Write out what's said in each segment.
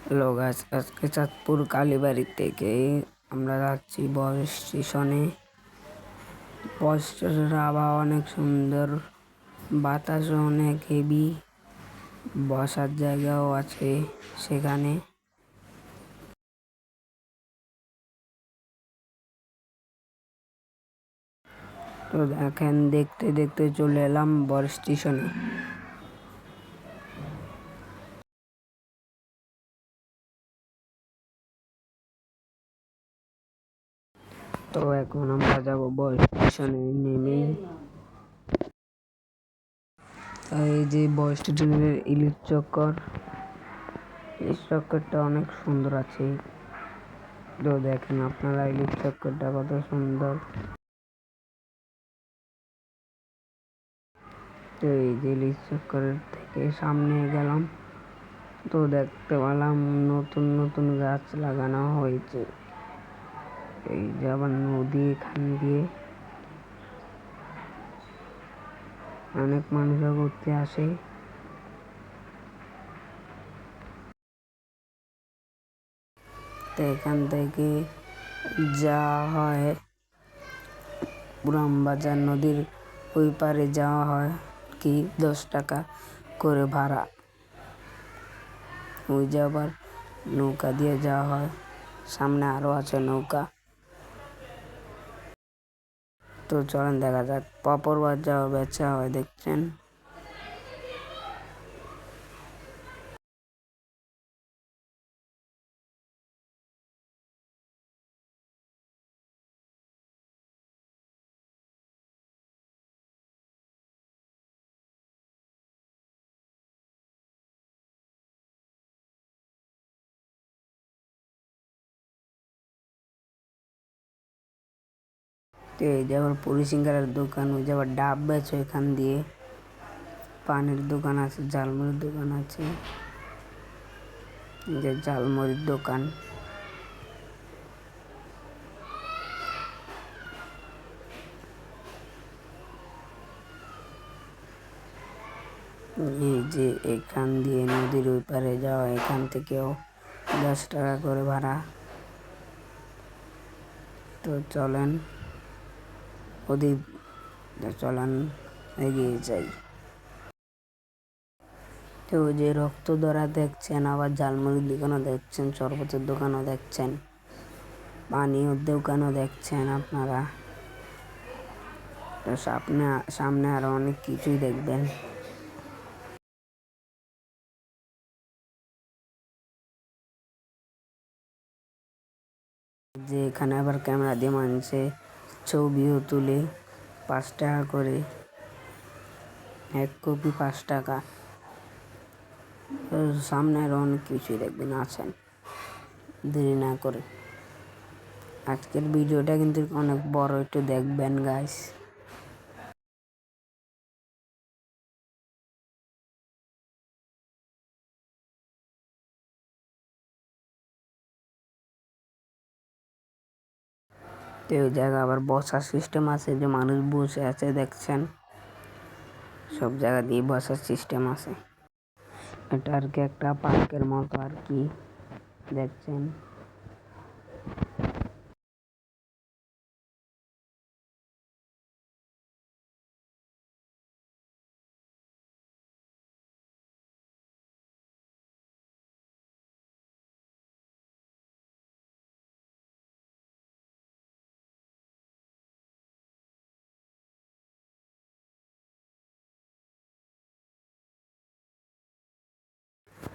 Hello guys, আজকে চাঁদপুর কালীবাড়ি থেকে আমরা যাচ্ছি বস স্টেশনে। বস স্টেশনের আবহাওয়া অনেক সুন্দর, বাতাসও অনেক হেভি, বসার জায়গাও আছে সেখানে। তো দেখেন, দেখতে দেখতে চলে এলাম বস স্টেশনে। তো এখন আমরা যাব বস স্টেশনে। নেমে এই যে বস স্টেশনের ইলিশ চক্করটা অনেক সুন্দর আছে। তো দেখেন আপনারা ইলিশ চক্করটা কত সুন্দর। তো এই যে ইলিশ চক্করের থেকে সামনে গেলাম, তো দেখতে পেলাম নতুন নতুন গাছ লাগানো হয়েছে। এই যে আবার নদী, এখান দিয়ে অনেক মানুষও ঘুরতে আসে। তো এখান থেকে যাওয়া হয় পুরামবাজার নদীর ওই পারে যাওয়া হয় কি 10 টাকা করে ভাড়া। ওই যে আবার নৌকা দিয়ে যাওয়া হয়, সামনে আরো আছে নৌকা। তো চলেন দেখা যাক পাপড় যাওয়া বেচা হয়, দেখছেন। তো এই যে আবার পুরি সিঙ্গারের দোকান, ওই যে আবার ডাব বেচে এখান দিয়ে, পানের দোকান আছে, ঝালমুড়ির দোকান আছে, যে ঝালমুড়ির দোকান। এই যে এখান দিয়ে নদীর ওই পারে যাওয়া, এখান থেকেও 10 টাকা করে ভাড়া। তো চলেন ওদিক, চলেন এগিয়ে যাই। তো ওই যে রক্তদ্বারা দেখছেন, আবার ঝালমুড়ির দোকানও দেখছেন, শরবতের দোকানও দেখছেন, পানীয় দোকানও দেখছেন আপনারা। তো সামনে আরো অনেক কিছুই দেখবেন। যে এখানে আবার ক্যামেরা দিয়ে মানুষে ছবিও তুলে, 5 টাকা করে, 1 কপি 5 টাকা। সামনে আরো অনেক কিছুই দেখবেন, আছেন, দেরি না করে। আজকের ভিডিওটা কিন্তু অনেক বড়, একটু দেখবেন গাইস। তো ওই জায়গা আবার বসার সিস্টেম আছে, যে মানুষ বসে আছে দেখছেন, সব জায়গা দিয়ে বসার সিস্টেম আছে। এটা আর কি একটা পার্কের মতো আর কি, দেখছেন।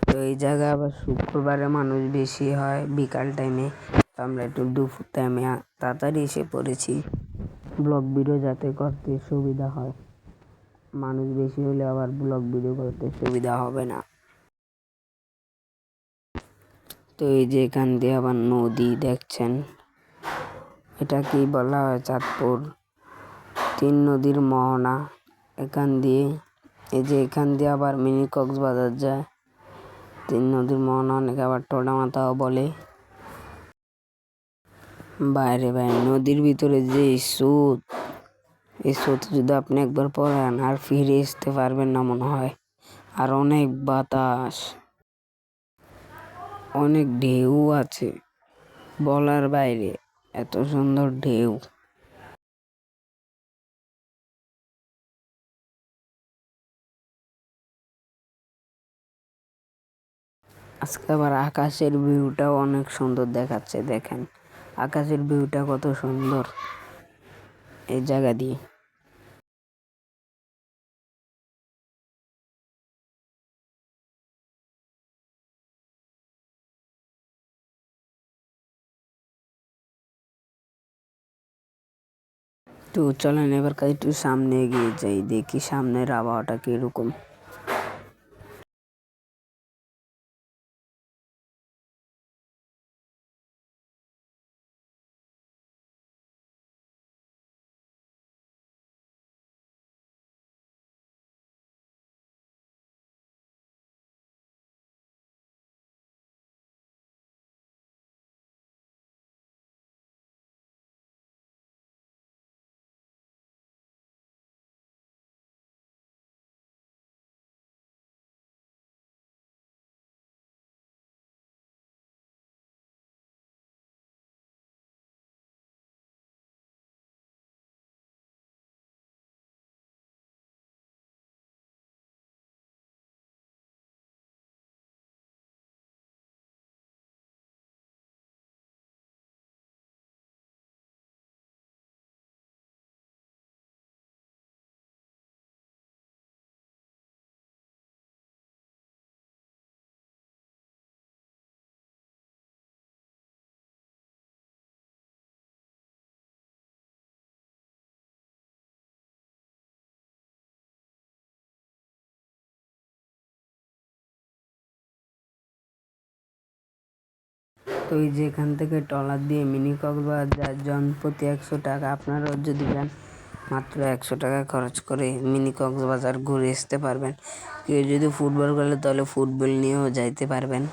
তো এই জায়গায় আবার শুক্রবারে মানুষ বেশি হয়, বিকাল টাইমে। তো আমরা একটু দুপুর টাইমে তাড়াতাড়ি এসে পড়েছি, ব্লগ ভিডিও যাতে করতে সুবিধা হয়। মানুষ বেশি হলে আবার ব্লগ ভিডিও করতে সুবিধা হবে না। তো এই যে এখান দিয়ে আবার নদী দেখছেন, এটা কি বলা হয়, চাঁদপুর 3 নদীর মোহনা। এখান দিয়ে, এই যে এখান দিয়ে আবার মিনি কক্সবাজার যায়। 3 নদীর মোহনা, অনেকে আবার টোটা মাথাও বলে। বাইরে বাইরে নদীর ভিতরে যে স্রোত, এই স্রোত যদি আপনি একবার পড়েন আর ফিরে আসতে পারবেন না মনে হয়। আর অনেক বাতাস। অনেক ঢেউ আছে, বলার বাইরে এত সুন্দর ঢেউ। আজকে আবার আকাশের ভিউটাও অনেক সুন্দর দেখাচ্ছে, দেখেন আকাশের ভিউটা কত সুন্দর এই জায়গা দিয়ে। তো চলেন এবার একটু সামনে এগিয়ে যাই, দেখি সামনের আবহাওয়াটা কিরকম। তো এই যে এখান থেকে ট্রলার দিয়ে মিনি কক্সবাজার জনপ্রতি 100 টাকা, আপনারাও যদি যান মাত্র 100 টাকা খরচ করে মিনি কক্সবাজার ঘুরে আসতে পারবেন। কেউ যদি ফুটবল খেলে তাহলে ফুটবল নিয়েও যাইতে পারবেন।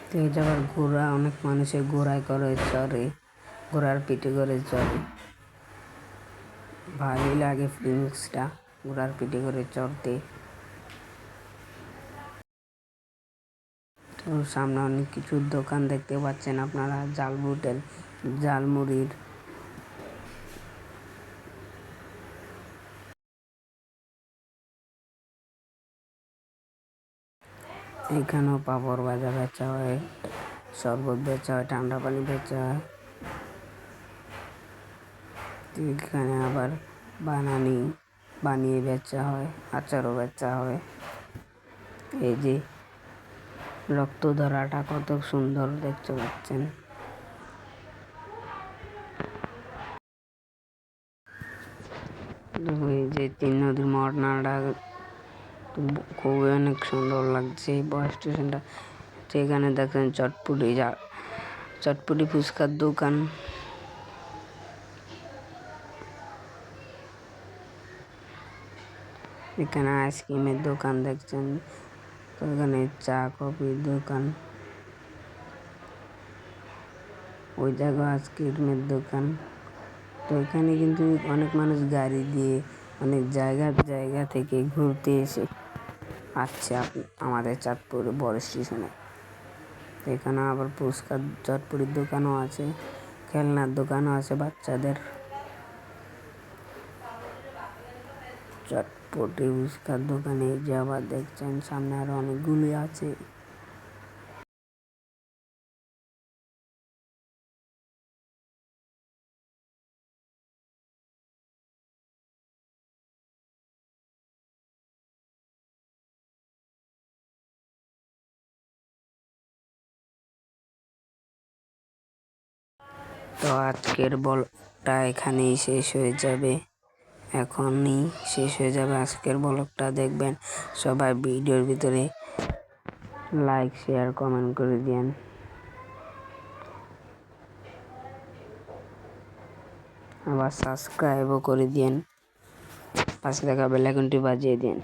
তো এই জায়গার ঘোড়া, অনেক মানুষের ঘোড়ায় করে চড়ে, ঘোড়ার পিঠে করে চড়ে, ভালোই লাগে ফিলিংসটা ঘোড়ার পিঠে করে চড়তে। তো সামনে অনেক কিছু দোকান দেখতে পাচ্ছেন আপনারা, ঝালমুড়ির। এখানেও পাঁপড় ভাজা বেচা হয়, শরবত বেচা হয়, ঠান্ডা পানি বেচা হয়। এখানে আবার বানিয়ে বেচা হয়, আচারও বেচা হয়। এই যে রক্ত ধরাটা কত সুন্দর দেখতে পাচ্ছেন। এই যে 3 নদীর মোহনাটা খুবই অনেক সুন্দর লাগছে। এই বাস স্টেশনটা, সেখানে দেখেন চটপটি ফুচকার দোকান। এখানে আইসক্রিমের দোকান দেখছেন, তো এখানে চা কফির দোকান, ওই জায়গায় আইসক্রিমের দোকান। তো এখানে কিন্তু অনেক মানুষ গাড়ি দিয়ে অনেক জায়গা থেকে ঘুরতে আসছে আমাদের চাঁদপুর বড় স্টেশনে। এখানে আবার চটপটির দোকানও আছে, খেলনার দোকানও আছে বাচ্চাদের। চটপটি ফুচকার দোকানে যে আবার দেখছেন সামনে আরো অনেকগুলি আছে। তো আজকের ব্লগটা এখানেই শেষ হয়ে যাবে, এখনই শেষ হয়ে যাবে আজকের ব্লগটা। দেখবেন সবাই ভিডিওর ভিতরে লাইক শেয়ার কমেন্ট করে দিন, আবার সাবস্ক্রাইবও করে দিন, পাশে থাকা বেল আইকনটি বাজিয়ে দিন।